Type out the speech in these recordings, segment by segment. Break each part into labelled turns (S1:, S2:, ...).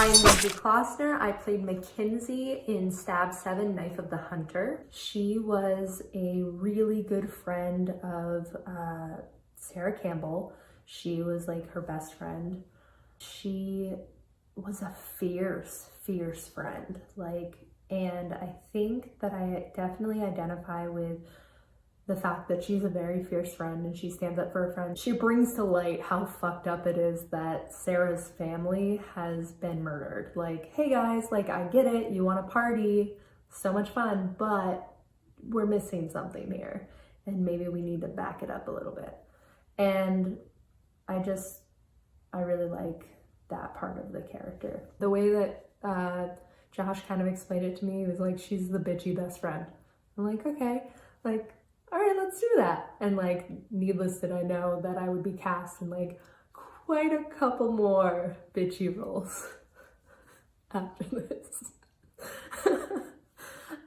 S1: I'm Lindsey Klossner. I played Mackenzie in Stab 7, Knife of the Hunter. She was a really good friend of Sarah Campbell. She was like her best friend. She was a fierce friend. And I think that I definitely identify with the fact that she's a very fierce friend and she stands up for her friend. She brings to light how fucked up it is that Sarah's family has been murdered. Like, hey guys, like, I get it, you want to party, so much fun, but we're missing something here and maybe we need to back it up a little bit. And I really like that part of the character. The way that Josh kind of explained it to me, he was like, she's the bitchy best friend. I'm like, okay, like, all right, let's do that. And like, needless that I know that I would be cast in like quite a couple more bitchy roles after this. I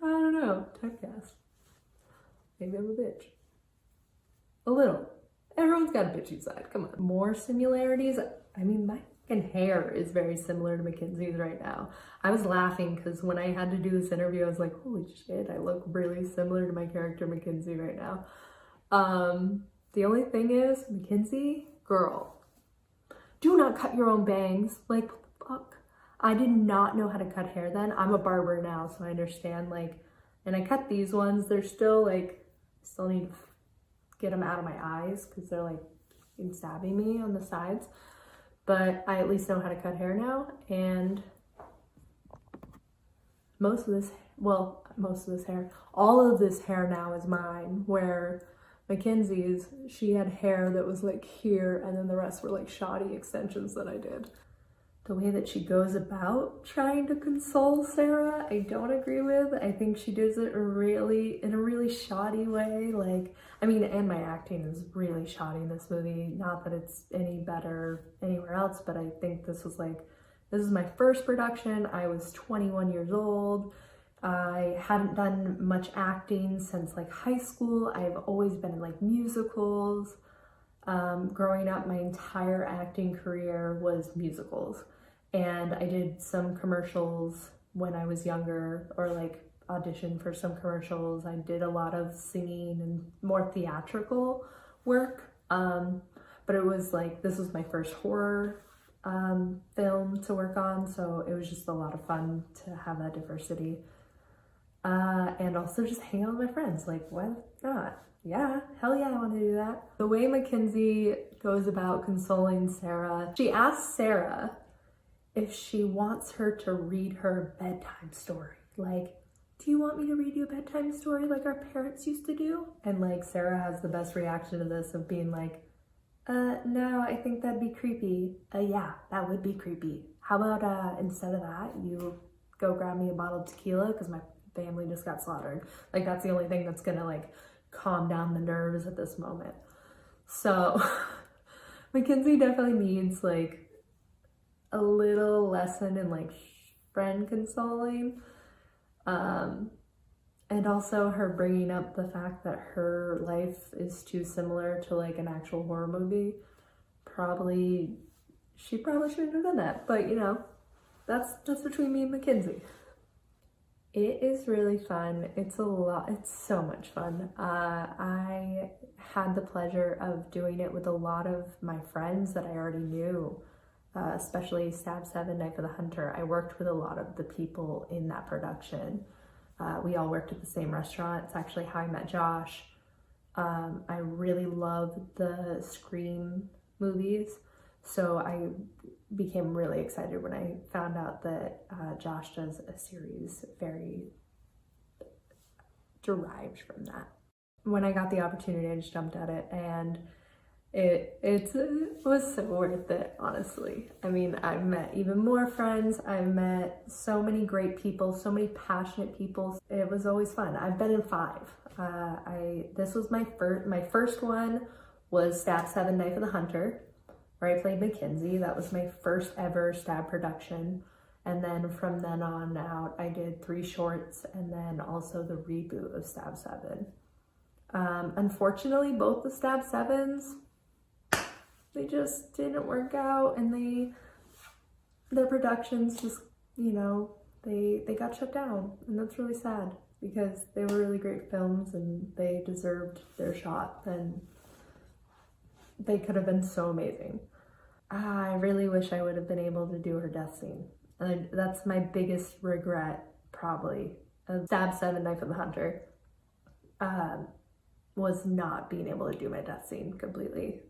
S1: don't know, typecast. Maybe I'm a bitch. A little. Everyone's got a bitchy side, come on. More similarities? I mean, my fucking hair is very similar to Mackenzie's right now. I was laughing because when I had to do this interview, I was like, holy shit, I look really similar to my character Mackenzie right now. The only thing is, Mackenzie, girl, do not cut your own bangs. Like, fuck. I did not know how to cut hair then. I'm a barber now, so I understand, like, and I cut these ones. They're still like, still need to get them out of my eyes because they're like stabbing me on the sides. But I at least know how to cut hair now, and all of this hair now is mine, where Mackenzie's, she had hair that was like here, and then the rest were like shoddy extensions that I did. The way that she goes about trying to console Sarah, I don't agree with. I think she does it in a really shoddy way. Like, I mean, and my acting is really shoddy in this movie. Not that it's any better anywhere else, but I think this is my first production. I was 21 years old. I hadn't done much acting since like high school. I've always been in like musicals. Growing up, my entire acting career was musicals. And I did some commercials when I was younger, or like auditioned for some commercials. I did a lot of singing and more theatrical work. But it was like, this was my first horror film to work on. So it was just a lot of fun to have that diversity. And also just hang out with my friends. Like, why not? Yeah, hell yeah, I want to do that. The way Mackenzie goes about consoling Sarah, she asks Sarah if she wants her to read her bedtime story. Like, do you want me to read you a bedtime story like our parents used to do? And like, Sarah has the best reaction to this of being like, no, I think that'd be creepy. Yeah, that would be creepy. How about instead of that, you go grab me a bottle of tequila because my family just got slaughtered. Like, that's the only thing that's gonna like calm down the nerves at this moment. So Mackenzie definitely needs like a little lesson in like friend consoling, and also her bringing up the fact that her life is too similar to like an actual horror movie. She probably shouldn't have done that, but you know, that's between me and Mackenzie. It is really fun. It's so much fun. I had the pleasure of doing it with a lot of my friends that I already knew, especially Stab 7, Knife of the Hunter. I worked with a lot of the people in that production. We all worked at the same restaurant. It's actually how I met Josh. I really love the Scream movies, so I became really excited when I found out that Josh does a series very derived from that. When I got the opportunity, I just jumped at it, and it was so worth it, honestly. I mean, I've met even more friends. I've met so many great people, so many passionate people. It was always fun. I've been in 5. This was my first one was Stab 7, Knife of the Hunter, where I played Mackenzie. That was my first ever Stab production. And then from then on out, I did 3 shorts and then also the reboot of Stab 7. Unfortunately, both the Stab 7s, they just didn't work out, and they their productions just, you know, they got shut down, and that's really sad because they were really great films and they deserved their shot, and they could have been so amazing. I really wish I would have been able to do her death scene. And that's my biggest regret, probably, of Stab 7, Knife of the Hunter, was not being able to do my death scene completely.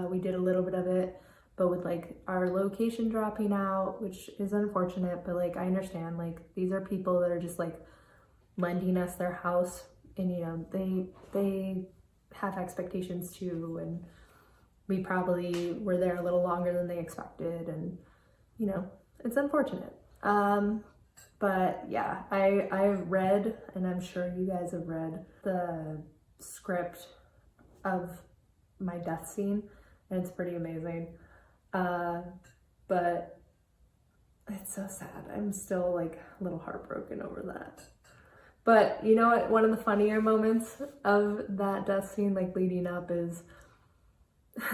S1: We did a little bit of it, but with like our location dropping out, which is unfortunate, but like I understand, like these are people that are just like lending us their house, and you know, they have expectations too, and we probably were there a little longer than they expected, and you know, it's unfortunate. But yeah, I've read, and I'm sure you guys have read, the script of my death scene, and it's pretty amazing. But it's so sad. I'm still like a little heartbroken over that. But you know what? One of the funnier moments of that death scene, like leading up, is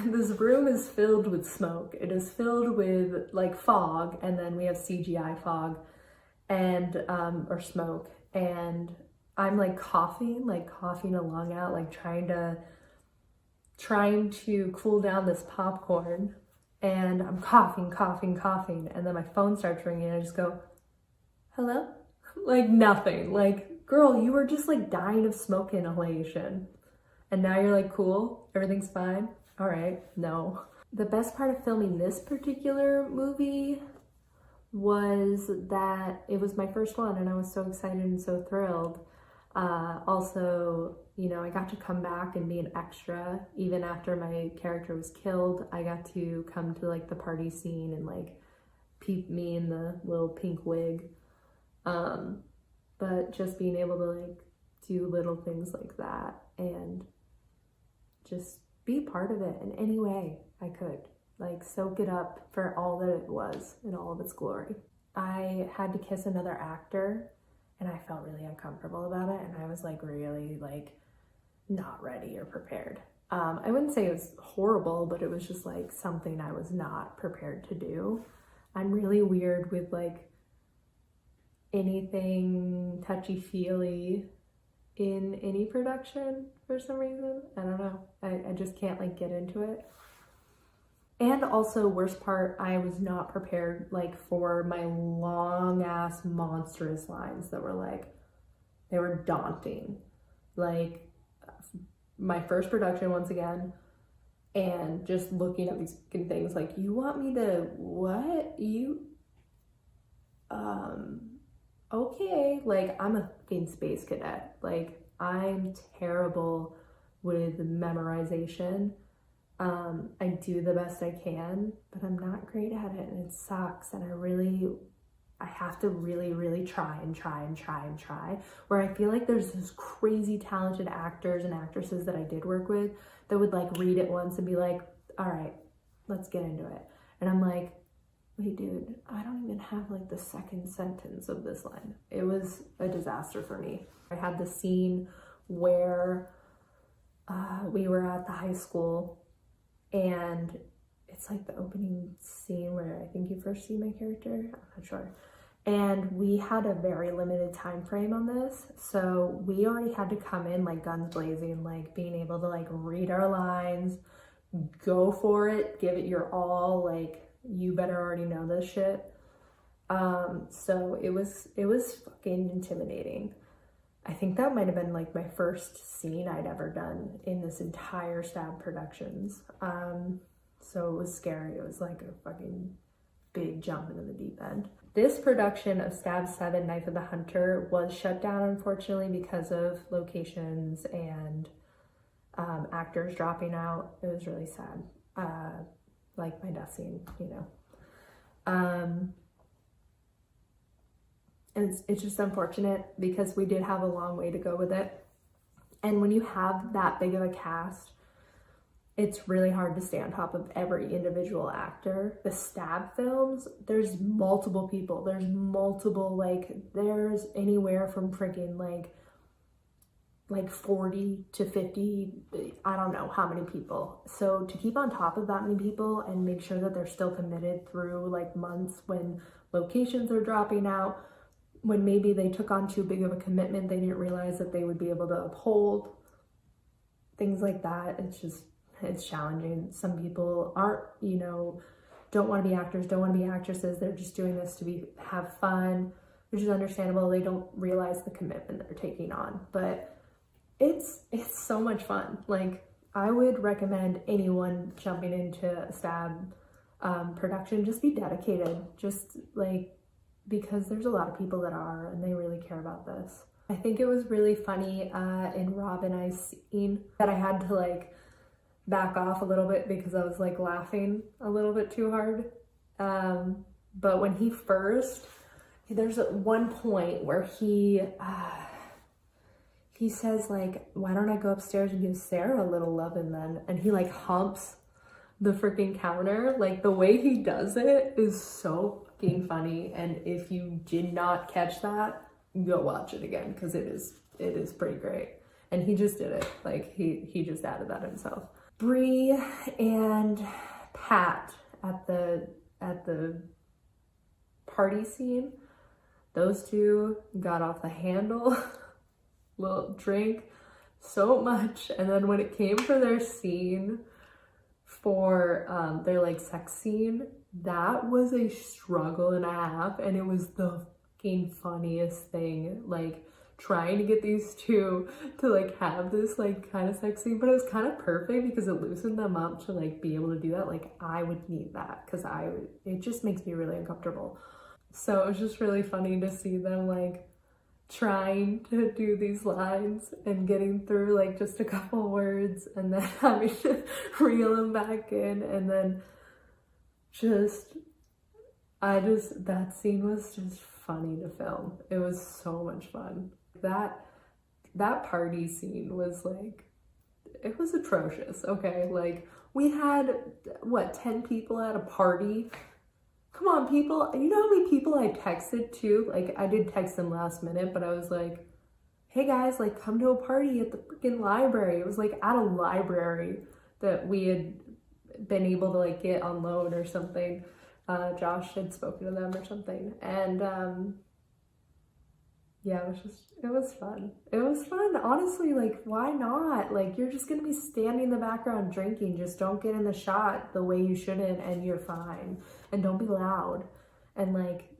S1: this room is filled with smoke. It is filled with like fog, and then we have CGI fog and or smoke, and I'm like coughing a lung out, like trying to cool down this popcorn, and I'm coughing, and then my phone starts ringing, and I just go, hello? Like nothing. Like, girl, you were just like dying of smoke inhalation, and now you're like, cool, everything's fine. All right, no. The best part of filming this particular movie was that it was my first one, and I was so excited and so thrilled. Also, you know, I got to come back and be an extra. Even after my character was killed, I got to come to like the party scene and like peep me in the little pink wig. But just being able to like do little things like that and just be part of it in any way I could. Like soak it up for all that it was in all of its glory. I had to kiss another actor, and I felt really uncomfortable about it, and I was like really like not ready or prepared. I wouldn't say it was horrible, but it was just like something I was not prepared to do. I'm really weird with like anything touchy-feely in any production for some reason. I don't know. I just can't like get into it. And also, worst part, I was not prepared like for my long ass monstrous lines that were like, they were daunting. Like my first production once again, and just looking at these things like, you want me to what? Okay, like I'm a fucking space cadet. Like I'm terrible with memorization. I do the best I can, but I'm not great at it, and it sucks. And I have to really try, where I feel like there's this crazy talented actors and actresses that I did work with that would like read it once and be like, all right, let's get into it. And I'm like, wait, dude, I don't even have like the second sentence of this line. It was a disaster for me. I had the scene where we were at the high school, and it's like the opening scene where I think you first see my character. I'm not sure. And we had a very limited time frame on this, so we already had to come in like guns blazing, like being able to like read our lines, go for it, give it your all, like you better already know this shit. So it was fucking intimidating. I think that might have been like my first scene I'd ever done in this entire Stab Productions. So it was scary. It was like a fucking big jump into the deep end. This production of Stab 7, Knife of the Hunter was shut down, unfortunately, because of locations and actors dropping out. It was really sad. Like my death scene, you know. And it's just unfortunate because we did have a long way to go with it. And when you have that big of a cast, it's really hard to stay on top of every individual actor. The Stab films, there's multiple people. There's anywhere from freaking like like 40 to 50, I don't know how many people. So to keep on top of that many people and make sure that they're still committed through like months when locations are dropping out, when maybe they took on too big of a commitment they didn't realize that they would be able to uphold, things like that. It's challenging. Some people aren't, you know, don't want to be actors, don't want to be actresses. They're just doing this to have fun, which is understandable. They don't realize the commitment they're taking on, but it's so much fun. Like, I would recommend anyone jumping into a stab production, just be dedicated, just like, because there's a lot of people that are, and they really care about this. I think it was really funny in Rob and I's scene that I had to like back off a little bit because I was like laughing a little bit too hard. But when there's at one point where he says like, why don't I go upstairs and give Sarah a little lovin' then? And he like humps the freaking counter. Like, the way he does it is so fucking funny. And if you did not catch that, go watch it again, because it is pretty great. And he just did it. Like, he just added that himself. Bree and Pat at the party scene, those two got off the handle. Little drink so much. And then when it came for their scene, for their like sex scene, that was a struggle and a half, and it was the fucking funniest thing, like trying to get these two to like have this like kind of sex scene. But it was kind of perfect because it loosened them up to like be able to do that. Like, I would need that because it just makes me really uncomfortable. So it was just really funny to see them like trying to do these lines and getting through like just a couple words, and then having to reel them back in. And then that scene was just funny to film. It was so much fun. That party scene was like, it was atrocious. Okay, like, we had 10 people at a party. Come on, people. You know how many people I texted to? Like, I did text them last minute, but I was like, hey guys, like, come to a party at the freaking library. It was like at a library that we had been able to like get on loan or something. Josh had spoken to them or something. And yeah, it was fun. It was fun. Honestly, like, why not? Like, you're just gonna be standing in the background drinking. Just don't get in the shot the way you shouldn't, and you're fine. And don't be loud. And like,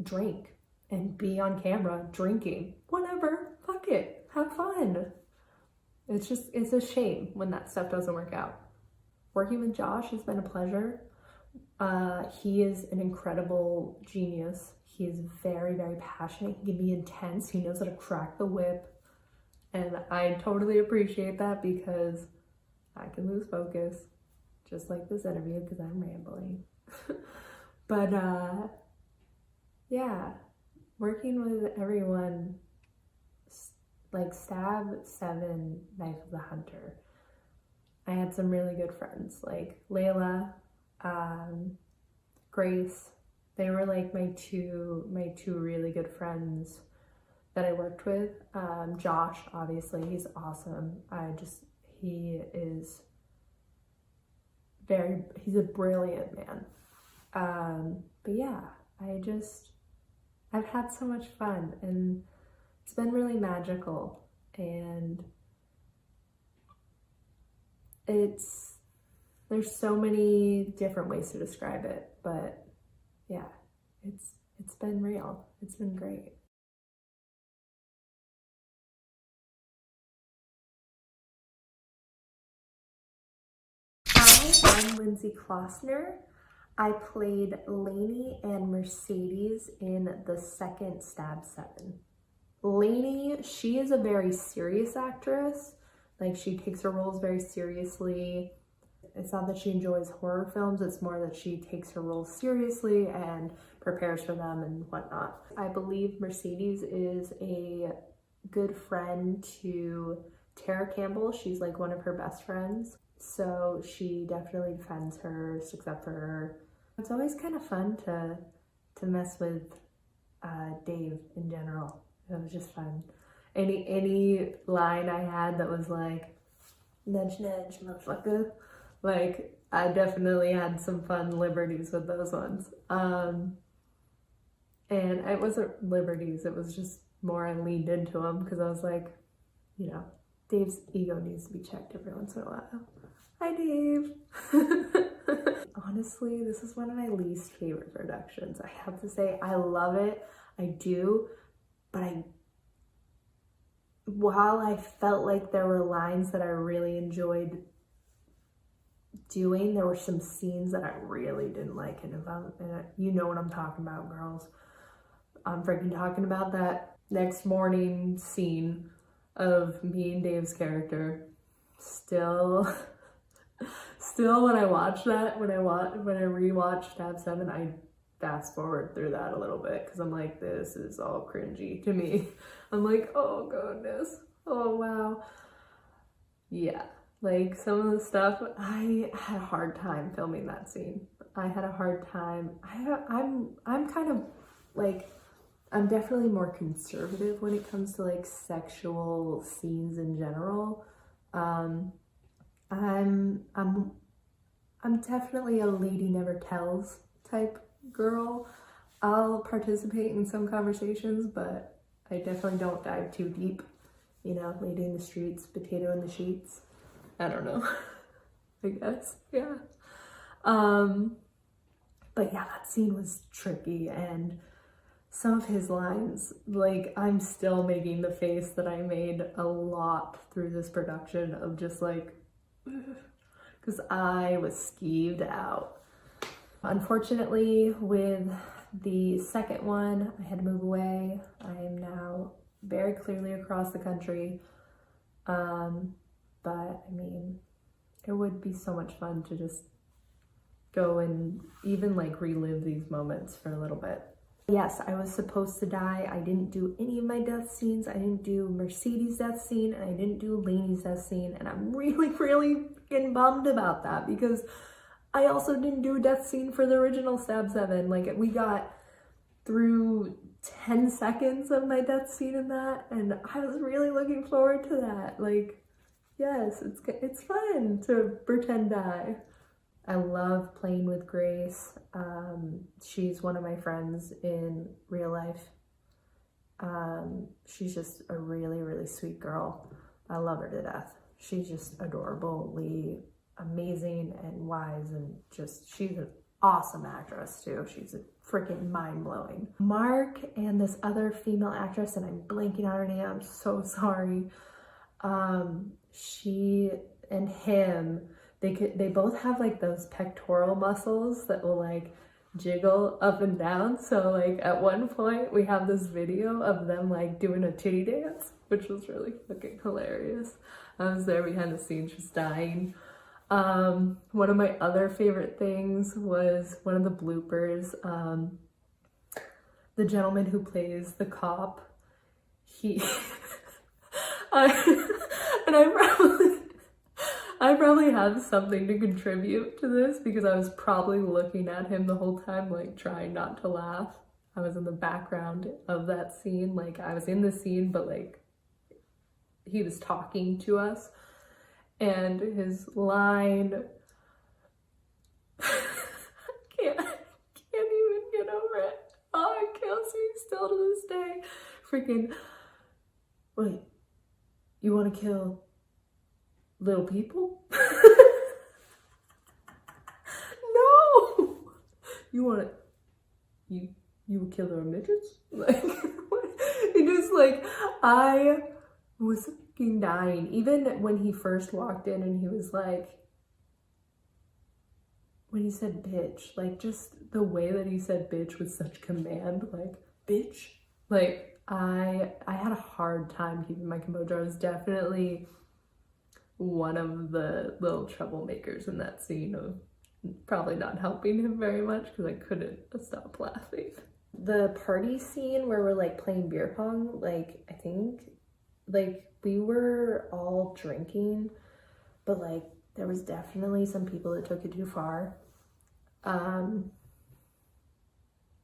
S1: drink and be on camera drinking. Whatever. Fuck it. Have fun. It's a shame when that stuff doesn't work out. Working with Josh has been a pleasure. He is an incredible genius. He is very, very passionate. He can be intense. He knows how to crack the whip. And I totally appreciate that, because I can lose focus, just like this interview, because I'm rambling. But yeah, working with everyone, like Stab 7, Knife of the Hunter, I had some really good friends, like Layla, Grace. They were like my two really good friends that I worked with. Josh, obviously, he's awesome. He's a brilliant man. But yeah, I've had so much fun, and it's been really magical, and there's so many different ways to describe it, but yeah, it's been real. It's been great. Hi, I'm Lindsey Klossner. I played Lainey and Mercedes in the second Stab 7. Lainey, she is a very serious actress. Like, she takes her roles very seriously. It's not that she enjoys horror films, it's more that she takes her roles seriously and prepares for them and whatnot. I believe Mercedes is a good friend to Tara Campbell. She's like one of her best friends. So she definitely defends her, sticks up for her. It's always kind of fun to mess with Dave in general. It was just fun. Any line I had that was like, nudge, nudge, motherfucker. Like, I definitely had some fun liberties with those ones. And it wasn't liberties, it was just more I leaned into them because I was like, you know, Dave's ego needs to be checked every once in a while. Hi, Dave. Honestly, this is one of my least favorite productions. I have to say, I love it. I do. But while I felt like there were lines that I really enjoyed doing, there were some scenes that I really didn't like. And you know what I'm talking about, girls. I'm freaking talking about that next morning scene of me and Dave's character. Still when I watch that, when I rewatch Stab 7, I fast forward through that a little bit because I'm like, this is all cringy to me. I'm like, oh goodness, oh wow. Yeah, like some of the stuff, I had a hard time filming that scene. I had a hard time. I'm kind of like, I'm definitely more conservative when it comes to like sexual scenes in general. I'm definitely a lady never tells type girl. I'll participate in some conversations, but I definitely don't dive too deep. You know, lady in the streets, potato in the sheets. I don't know. I guess, yeah. But yeah, that scene was tricky, and some of his lines, like, I'm still making the face that I made a lot through this production of just like, because I was skeeved out. Unfortunately, with the second one, I had to move away. I am now very clearly across the country. But I mean, it would be so much fun to just go and even like relive these moments for a little bit. Yes, I was supposed to die. I didn't do any of my death scenes. I didn't do Mercedes' death scene, and I didn't do Lainey's death scene. And I'm really, really getting bummed about that because I also didn't do a death scene for the original Stab 7. Like, we got through 10 seconds of my death scene in that, and I was really looking forward to that. Like, yes, it's fun to pretend die. I love playing with Grace. She's one of my friends in real life. She's just a really, really sweet girl. I love her to death. She's just adorably amazing and wise, and just, she's an awesome actress too. She's freaking mind-blowing. Mark and this other female actress, and I'm blanking on her name, I'm so sorry. She and him, they both have like those pectoral muscles that will like jiggle up and down. So like at one point we have this video of them like doing a titty dance, which was really fucking hilarious. I was there behind the scenes just dying. One of my other favorite things was one of the bloopers. The gentleman who plays the cop, I probably have something to contribute to this because I was probably looking at him the whole time, like trying not to laugh. I was in the background of that scene. Like, I was in the scene, but like he was talking to us, and his line, can't even get over it. Oh, it kills me still to this day. Freaking, wait, you want to kill little people? No! You want to, you would kill their midgets? Like, it just like, I was fucking dying. Even when he first walked in and he was like, when he said bitch, like just the way that he said bitch with such command, like, bitch. Like, I had a hard time keeping my composure. I was definitely one of the little troublemakers in that scene, of probably not helping him very much because I couldn't stop laughing. The party scene where we're like playing beer pong, like, I think like we were all drinking, but like there was definitely some people that took it too far.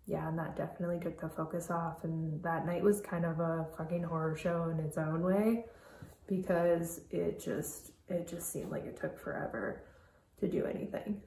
S1: yeah, and that definitely took the focus off. And that night was kind of a fucking horror show in its own way, because it just seemed like it took forever to do anything.